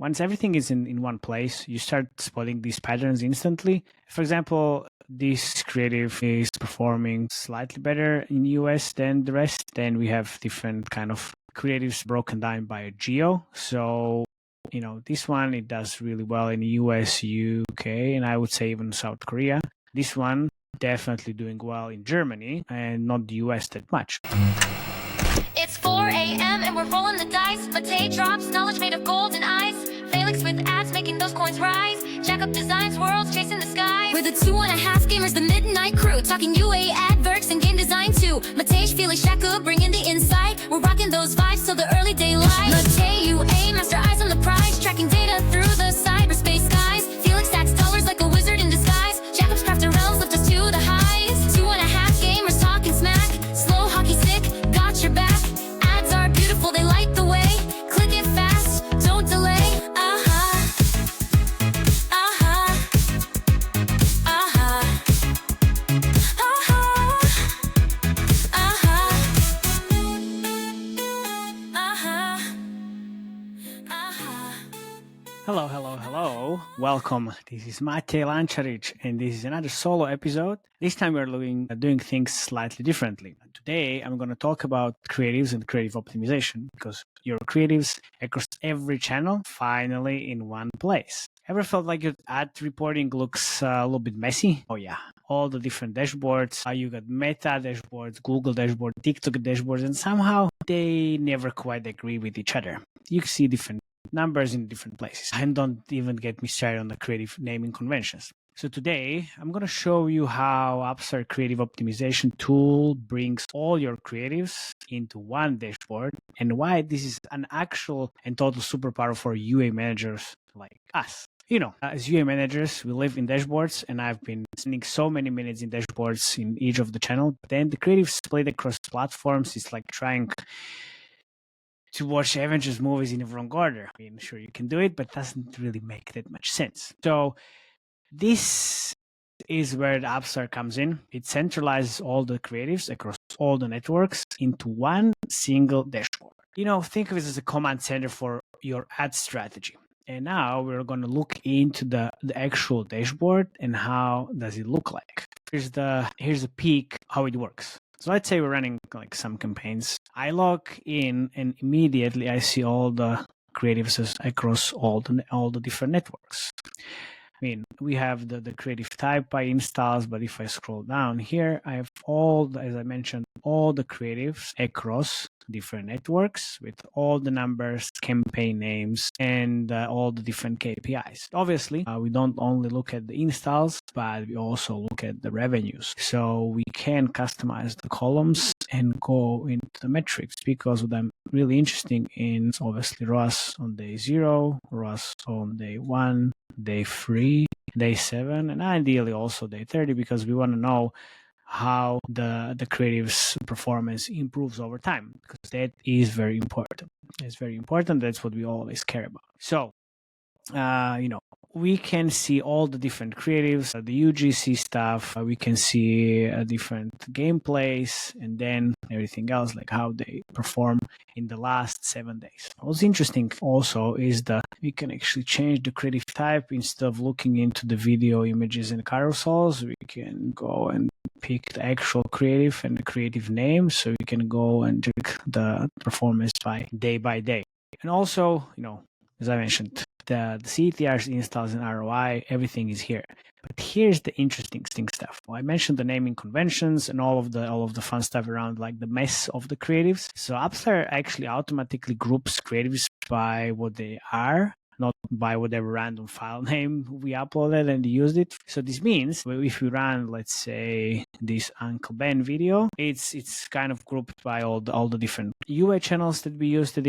once everything is in one place, you start spotting these patterns instantly. For example, this creative is performing slightly better in US than the rest. Then we have different kind of creatives broken down by a geo. So, this one, it does really well in US, UK, and I would say even South Korea. This one definitely doing well in Germany and not the US that much. It's 4 a.m. and we're rolling the dice. Matej drops knowledge made of gold and ice. Felix with ads making those coins rise. Jack up designs, worlds chasing the sky. We're the 2.5 gamers, the midnight crew. Talking UA adverts and game design too. Matej, Felix, Shaka bringing the insight. We're rocking those vibes till the early daylight. Matej, UA, master eyes on the prize. Tracking data through the cyberspace skies. Felix stacks dollars like a wizard in disguise. Jacob's crafted realms lift us to the highs. 2.5 gamers talking smack. Slow hockey stick, got your back. Ads are beautiful, they light the way. Click it fast, don't delay. Hello. Welcome. This is Matej Lancaric, and this is another solo episode. This time we're doing things slightly differently. Today, I'm going to talk about creatives and creative optimization, because your creatives across every channel finally in one place. Ever felt like your ad reporting looks a little bit messy? Oh yeah, all the different dashboards. You got Meta dashboards, Google dashboard, TikTok dashboards, and somehow they never quite agree with each other. You can see different numbers in different places. And don't even get me started on the creative naming conventions. So today, I'm going to show you how AppsFlyer Creative Optimization tool brings all your creatives into one dashboard and why this is an actual and total superpower for UA managers like us. As UA managers, we live in dashboards, and I've been spending so many minutes in dashboards in each of the channel. But then the creatives split across platforms is like trying to watch Avengers movies in the wrong order. I mean, sure, you can do it, but it doesn't really make that much sense. So this is where the AppsFlyer comes in. It centralizes all the creatives across all the networks into one single dashboard. Think of it as a command center for your ad strategy. And now we're going to look into the actual dashboard and how does it look like. Here's a peek how it works. So let's say we're running like some campaigns. I log in and immediately I see all the creatives across all the different networks. I mean, we have the creative type by installs, but if I scroll down here, I have as I mentioned, all the creatives across different networks with all the numbers, campaign names, and all the different KPIs. Obviously, we don't only look at the installs, but we also look at the revenues. So we can customize the columns and go into the metrics, because what I'm really interested in is obviously ROAS on day 0, ROAS on day 1, day 3, day 7, and ideally also day 30, because we want to know how the creative's performance improves over time, because that is very important. It's very important. That's what we always care about. So, we can see all the different creatives, the UGC stuff. We can see different gameplays, and then everything else, like how they perform in the last 7 days. What's interesting also is that we can actually change the creative type. Instead of looking into the video, images, and carousels, we can go and pick the actual creative and the creative name, so we can go and check the performance by day. And also, as I mentioned, the CTRs, installs, and ROI, everything is here. But here's the interesting stuff. Well, I mentioned the naming conventions and all of the fun stuff around like the mess of the creatives. So AppsFlyer actually automatically groups creatives by what they are, not by whatever random file name we uploaded and used it. So this means if we run, let's say, this Uncle Ben video, it's kind of grouped by all the different UA channels that we used it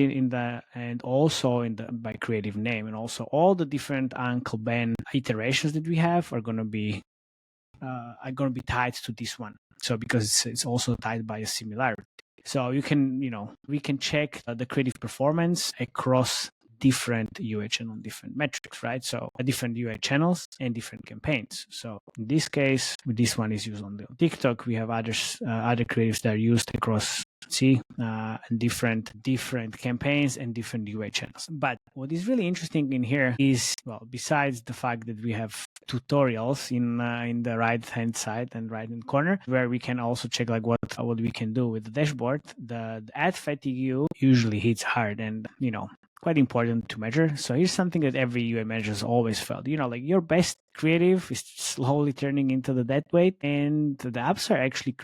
and also by creative name, and also all the different Uncle Ben iterations that we have are going to be tied to this one. So because it's also tied by a similarity. So we can check the creative performance across different UA channel, different metrics, right? So different UA channels and different campaigns. So in this case, this one is used on the TikTok. We have other creatives that are used across see different campaigns and different UA channels. But what is really interesting in here is, well, besides the fact that we have tutorials in the right hand side and right hand corner, where we can also check like what we can do with the dashboard, the ad fatigue usually hits hard, and quite important to measure. So here's something that every UA manager has always felt. Like your best creative is slowly turning into the dead weight, and the AppsFlyer actually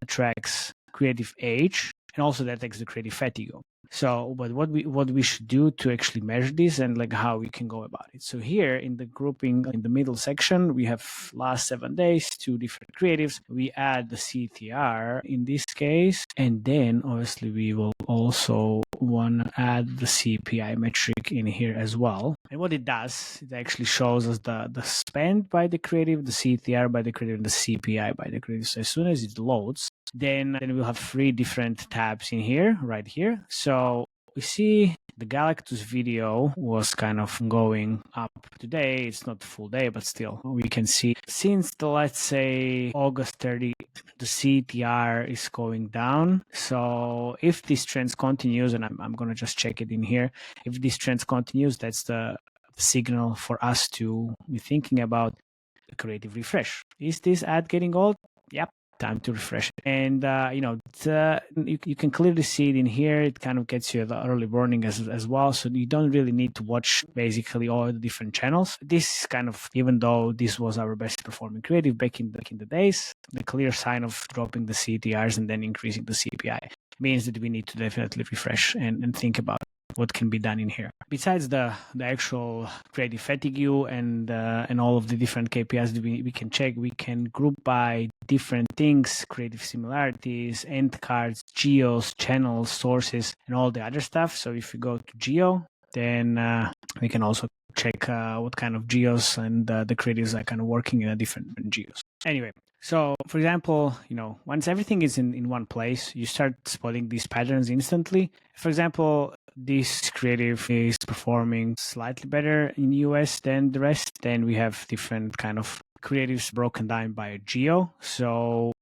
tracks creative age and also detects the creative fatigue. So, but what we should do to actually measure this and like how we can go about it. So here in the grouping in the middle section, we have last 7 days, 2 different creatives. We add the CTR in this case, and then obviously we will also want to add the CPI metric in here as well. And what it does, it actually shows us the spend by the creative, the CTR by the creative, and the CPI by the creative. So as soon as it loads, then we'll have 3 different tabs in here, right here. So we see the Galactus video was kind of going up today. It's not the full day, but still we can see since the, let's say, August 30, the CTR is going down. So if this trend continues, and I'm going to just check it in here. If this trend continues, that's the signal for us to be thinking about a creative refresh. Is this ad getting old? Yep. Time to refresh it. And you can clearly see it in here. It kind of gets you the early warning as well, so you don't really need to watch basically all the different channels. This kind of, even though this was our best performing creative back in the days, the clear sign of dropping the CTRs and then increasing the CPI means that we need to definitely refresh and think about what can be done in here. Besides the actual creative fatigue and all of the different KPIs that we can check, we can group by different things: creative similarities, end cards, geos, channels, sources, and all the other stuff. So if you go to geo, then we can also check what kind of geos and the creatives are kind of working in a different geos. Anyway, so for example, once everything is in one place, you start spotting these patterns instantly. For example, this creative is performing slightly better in US than the rest. Then we have different kind of creatives broken down by a geo. So,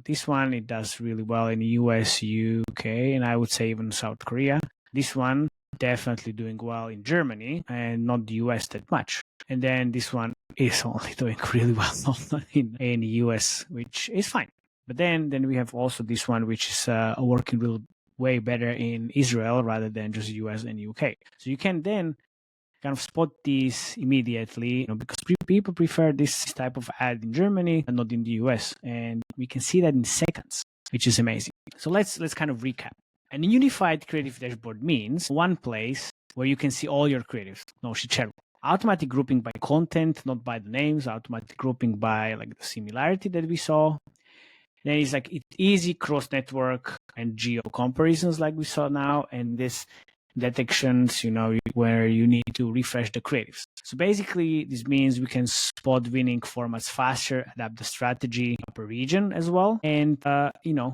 this one, it does really well in the US, UK, and I would say even South Korea. This one definitely doing well in Germany and not the US that much. And then this one is only doing really well in the US, which is fine. But then we have also this one, which is working real way better in Israel rather than just US and UK. So you can then kind of spot these immediately, because people prefer this type of ad in Germany and not in the US. And we can see that in seconds, which is amazing. So let's kind of recap. An unified creative dashboard means one place where you can see all your creatives. No shit. Automatic grouping by content, not by the names. Automatic grouping by like the similarity that we saw. Then it's like it's easy cross-network and geo comparisons like we saw now, and this detections, where you need to refresh the creatives. So basically, this means we can spot winning formats faster, adapt the strategy per region as well, and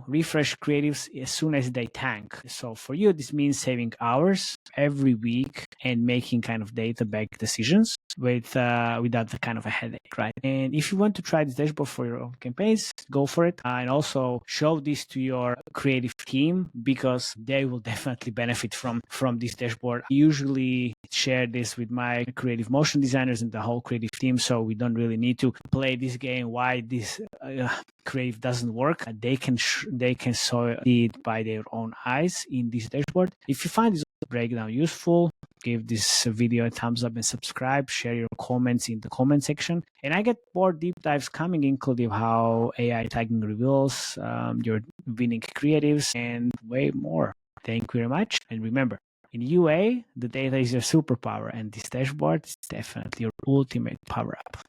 refresh creatives as soon as they tank. So for you, this means saving hours every week and making kind of data-backed decisions without the kind of a headache, right? And if you want to try this dashboard for your own campaigns, go for it. And also show this to your creative team, because they will definitely benefit from this dashboard. I usually share this with my creative motion designers and the whole creative team, so we don't really need to play this game why this creative doesn't work. They can see it by their own eyes in this dashboard. If you find this breakdown useful, give this video a thumbs up and subscribe. Share your comments in the comment section. And I get more deep dives coming, including how AI tagging reveals your winning creatives and way more. Thank you very much. And remember, in UA, the data is your superpower, and this dashboard is definitely your ultimate power up.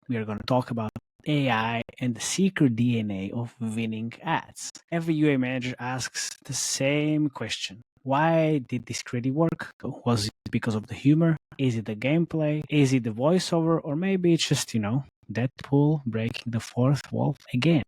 We are going to talk about AI and the secret DNA of winning ads. Every UA manager asks the same question. Why did this creative work? Was it because of the humor? Is it the gameplay? Is it the voiceover? Or maybe it's just, Deadpool breaking the fourth wall again.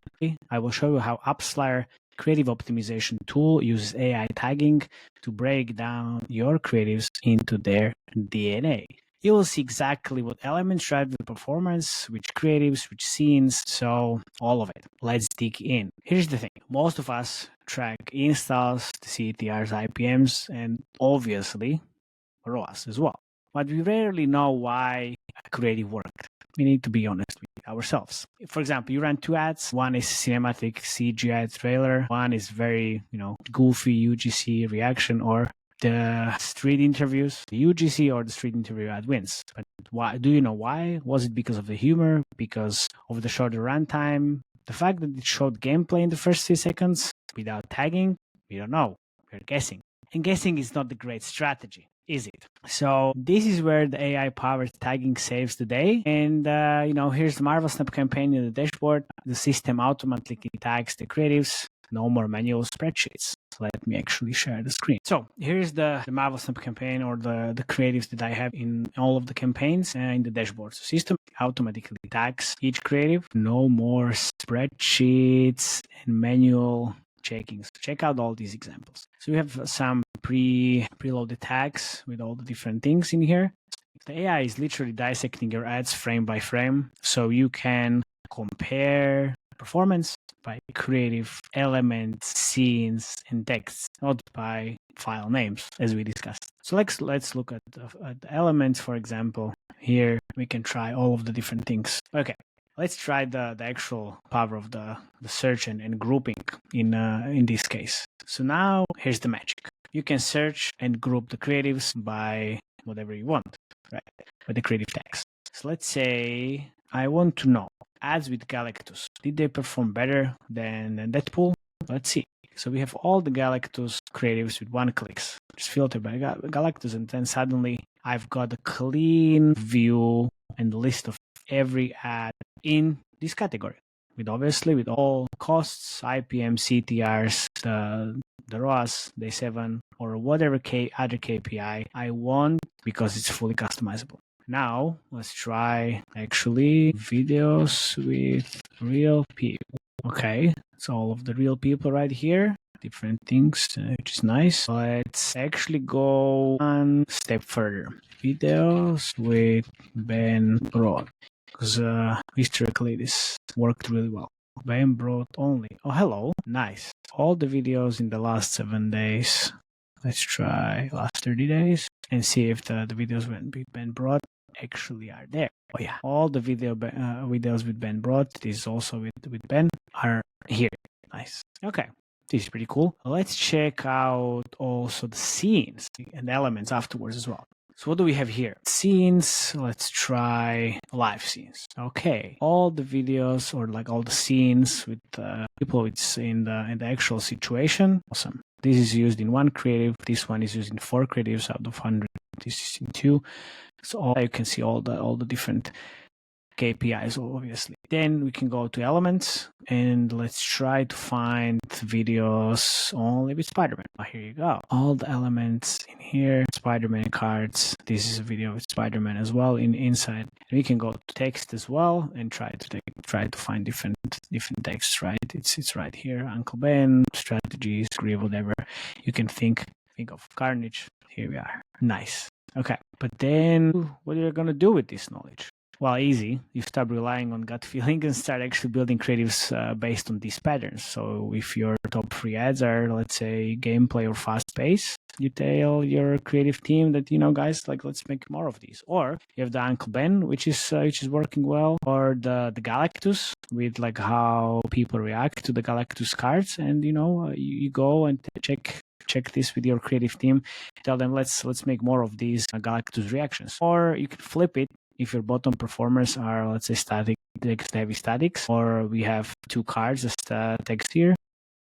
I will show you how AppsFlyer Creative Optimization tool uses AI tagging to break down your creatives into their DNA. you will see exactly what elements drive the performance, which creatives, which scenes, so all of it. Let's dig in. Here's the thing. Most of us track installs, CTRs, IPMs, and obviously ROAS as well. But we rarely know why a creative worked. We need to be honest with ourselves. For example, you run 2 ads. One is cinematic CGI trailer. One is very, goofy UGC reaction, or the street interviews. The UGC or the street interview ad wins. But why? Do you know why? Was it because of the humor? Because of the shorter runtime? The fact that it showed gameplay in the first 3 seconds without tagging? We don't know. We're guessing. And guessing is not the great strategy, is it? So this is where the AI-powered tagging saves the day. And, here's the Marvel Snap campaign in the dashboard. The system automatically tags the creatives. No more manual spreadsheets. Let me actually share the screen. So here's the Marvel Snap campaign, or the creatives that I have in all of the campaigns in the dashboard. So system automatically tags each creative. No more spreadsheets and manual checking. So check out all these examples. So we have some preloaded tags with all the different things in here. The AI is literally dissecting your ads frame by frame, so you can compare performance by creative elements, scenes, and texts, not by file names, as we discussed. So let's look at the elements, for example. Here we can try all of the different things. Okay. Let's try the actual power of the search and grouping in this case. So now here's the magic. You can search and group the creatives by whatever you want, right? By the creative tags. So let's say I want to know ads with Galactus. Did they perform better than Deadpool? Let's see. So we have all the Galactus creatives with 1 click. Just filter by Galactus, and then suddenly I've got a clean view and list of every ad in this category, with all costs, IPM, CTRs, the ROAS, day 7, or whatever other KPI I want, because it's fully customizable. Now let's try actually videos with real people. Okay, so all of the real people right here, different things, which is nice. Let's actually go 1 step further. Videos with Ben Broad. Because historically this worked really well. Ben Broad only. Oh, hello. Nice. All the videos in the last 7 days. Let's try last 30 days and see if the videos with Ben Broad actually are there. Oh yeah, all the videos with Ben Broad, this is also with Ben, are here. Nice. Okay. This is pretty cool. Let's check out also the scenes and elements afterwards as well. So what do we have here? Scenes. Let's try live scenes. Okay. All the videos, or like all the scenes with people in the actual situation. Awesome. This is used in 1 creative. This one is used in 4 creatives out of 100. This is in 2. So you can see all the different KPIs, obviously. Then we can go to elements, and let's try to find videos only with Spider-Man. Oh, here you go. All the elements in here. Spider-Man cards. This is a video with Spider-Man as well inside. And we can go to text as well and try to find different texts. Right? It's right here. Uncle Ben, strategies, agree, whatever you can think of. Carnage. Here we are. Nice. Okay, but then what are you going to do with this knowledge? Well, easy. You stop relying on gut feeling and start actually building creatives based on these patterns. So if your top 3 ads are, let's say, gameplay or fast pace, you tell your creative team that, guys, like, let's make more of these. Or you have the Uncle Ben, which is working well, or the Galactus, with like how people react to the Galactus cards, and you go and check this with your creative team. Tell them let's make more of these Galactus reactions. Or you can flip it. If your bottom performers are, let's say, static, text-heavy statics, or we have 2 cards as text here,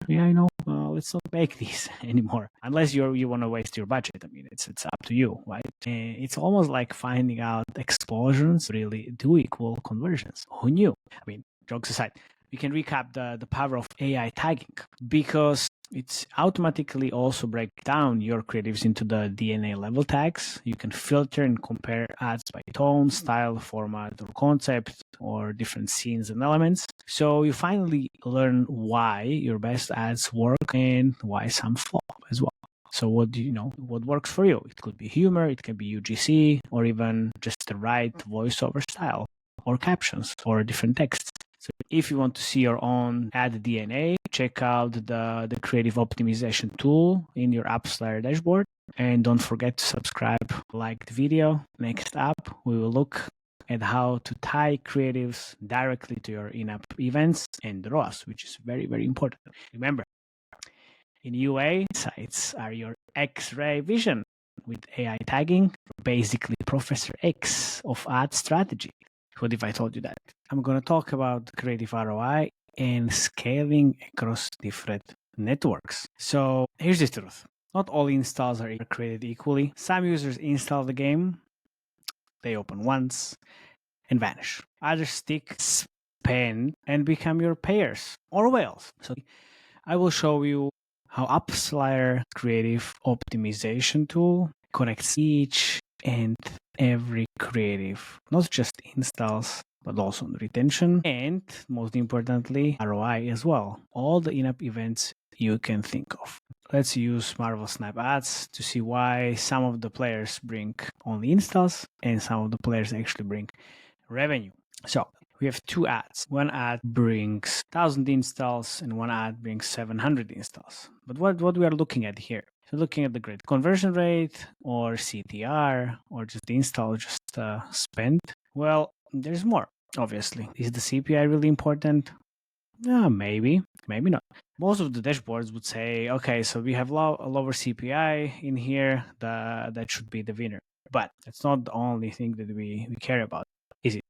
let's not make these anymore, unless you want to waste your budget. I mean, it's up to you, right? It's almost like finding out explosions really do equal conversions. Who knew? I mean, jokes aside, we can recap the power of AI tagging, because it's automatically also break down your creatives into the DNA level tags. You can filter and compare ads by tone, style, format, or concept, or different scenes and elements. So you finally learn why your best ads work and why some flop as well. So what works for you? It could be humor, it can be UGC, or even just the right voiceover style, or captions, or different texts. So if you want to see your own ad DNA, check out the creative optimization tool in your AppsFlyer dashboard. And don't forget to subscribe, like the video. Next up, we will look at how to tie creatives directly to your in-app events and the ROAS, which is very, very important. Remember, in UA, sites are your X-ray vision. With AI tagging, basically Professor X of ad strategy. What if I told you that? I'm going to talk about creative ROI and scaling across different networks. So here's the truth. Not all installs are created equally. Some users install the game, they open once and vanish. Others stick, spend, and become your payers or whales. So I will show you how AppsFlyer Creative Optimization tool connects each and every creative, not just installs, but also retention, and most importantly, ROI as well. All the in-app events you can think of. Let's use Marvel Snap ads to see why some of the players bring only installs and some of the players actually bring revenue. So we have two ads. One ad brings 1,000 installs and one ad brings 700 installs. But what we are looking at here? So looking at the great conversion rate or CTR or just the install, just spend. Well, there's more, obviously. Is the CPI really important? Maybe not. Most of the dashboards would say, okay, so we have a lower CPI in here, that should be the winner. But that's not the only thing that we care about, is it?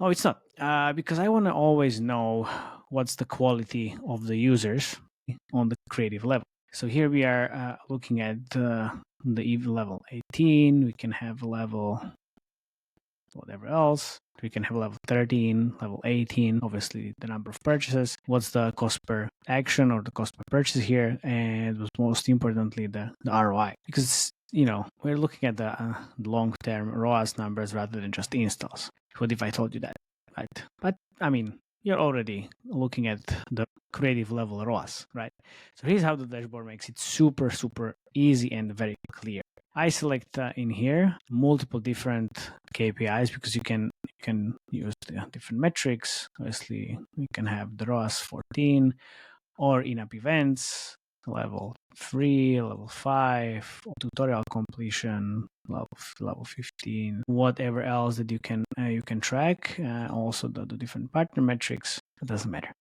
No, it's not. Because I want to always know what's the quality of the users on the creative level. So here we are looking at the EV level 18. We can have a level whatever else. We can have level 13, level 18, obviously the number of purchases. What's the cost per action or the cost per purchase here? And most importantly, the ROI. Because, we're looking at the long-term ROAS numbers rather than just installs. What if I told you that, right? But, you're already looking at the creative level ROAS, right? So here's how the dashboard makes it super, super easy and very clear. I select in here multiple different KPIs because you can use the different metrics. Obviously, we can have the ROAS 14 or in-app events, level 3, level 5, tutorial completion, level 15, whatever else that you can track. Also the different partner metrics. It doesn't matter.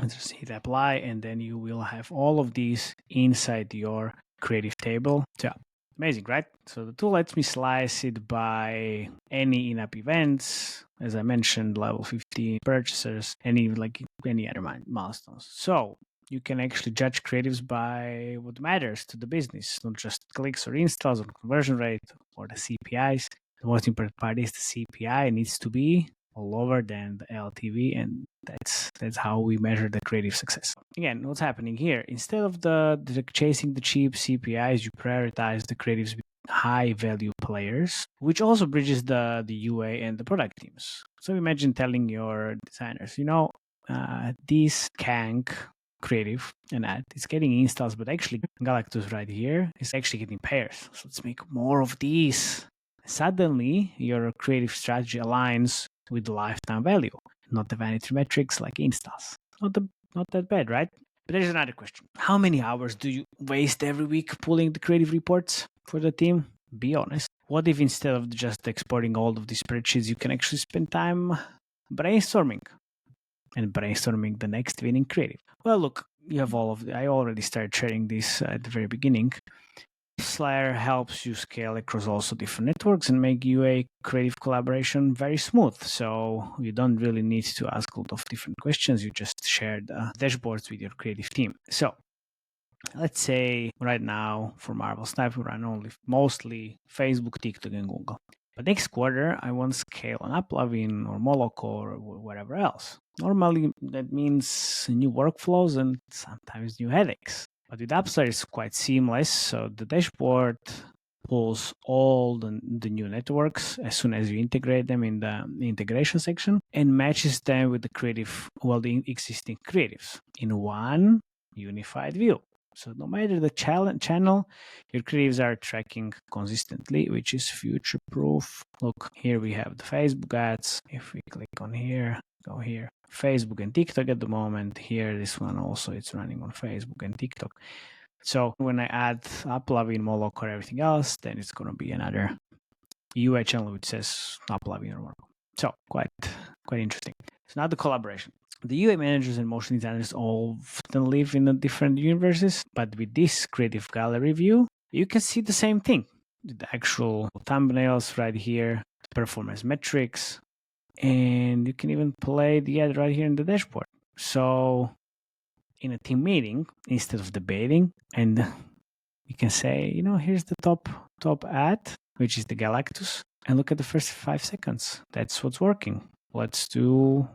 Just hit apply, and then you will have all of these inside your creative table. Yeah. Amazing, right? So the tool lets me slice it by any in-app events, as I mentioned, level 15 purchasers, any other milestones. So you can actually judge creatives by what matters to the business, not just clicks or installs or conversion rate or the CPIs. The most important part is the CPI needs to be lower than the LTV, and that's how we measure the creative success. Again, what's happening here? Instead of the chasing the cheap CPIs, you prioritize the creatives with high value players, which also bridges the UA and the product teams. So imagine telling your designers, this Kank creative and ad is getting installs, but actually Galactus right here is actually getting pairs. So let's make more of these. Suddenly, your creative strategy aligns with the lifetime value, not the vanity metrics like installs. Not that bad, right? But there's another question. How many hours do you waste every week pulling the creative reports for the team? Be honest. What if instead of just exporting all of these spreadsheets, you can actually spend time brainstorming the next winning creative? Well, look, you have all of I already started sharing this at the very beginning. AppsFlyer helps you scale across also different networks and make UA creative collaboration very smooth. So you don't really need to ask a lot of different questions. You just share the dashboards with your creative team. So let's say right now for Marvel Snap, we run mostly Facebook, TikTok, and Google. But next quarter, I want to scale on AppLovin or Moloco or wherever else. Normally, that means new workflows and sometimes new headaches. But with AppsFlyer, it's quite seamless. So the dashboard pulls all the new networks as soon as you integrate them in the integration section and matches them with the existing creatives in one unified view. So no matter the channel, your creatives are tracking consistently, which is future proof. Look, here we have the Facebook ads. If we click on here, go here, Facebook and TikTok at the moment. Here, this one also, it's running on Facebook and TikTok. So when I add Uplavin, Moloch, or everything else, then it's going to be another UA channel which says Uplavin or Moloch. So quite interesting. So now the collaboration. The UA managers and motion designers often live in different universes, but with this creative gallery view, you can see the same thing. The actual thumbnails right here, performance metrics, and you can even play the ad right here in the dashboard. So in a team meeting, instead of debating, and you can say, here's the top ad, which is the Galactus, and look at the first 5 seconds. That's what's working. Let's do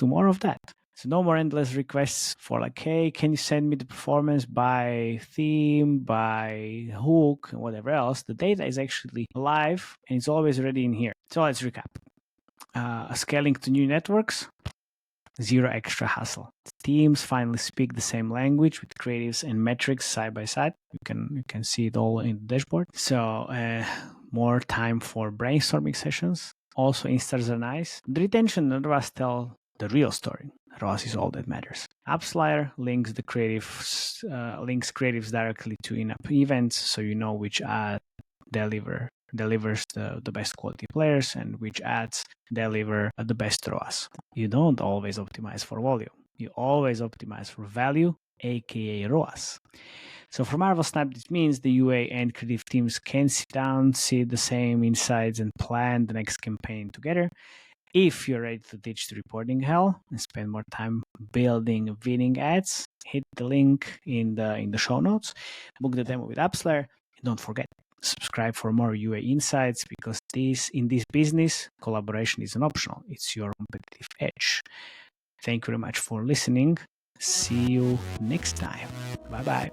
more of that. So no more endless requests for like, hey, can you send me the performance by theme, by hook, and whatever else. The data is actually live and it's always ready in here. So let's recap. Scaling to new networks, zero extra hassle. Teams finally speak the same language with creatives and metrics side by side. You can see it all in the dashboard. So more time for brainstorming sessions. Also, instars are nice. The retention and ROAS tell the real story. ROAS is all that matters. AppsFlyer links creatives directly to in-app events, so you know which ad delivers the best quality players and which ads deliver the best ROAS. You don't always optimize for volume. You always optimize for value, aka ROAS. So for Marvel Snap, this means the UA and creative teams can sit down, see the same insights, and plan the next campaign together. If you're ready to ditch the reporting hell and spend more time building winning ads, hit the link in the show notes, book the demo with AppsFlyer, and don't forget, subscribe for more UA insights, because in this business, collaboration isn't optional. It's your competitive edge. Thank you very much for listening. See you next time. Bye-bye.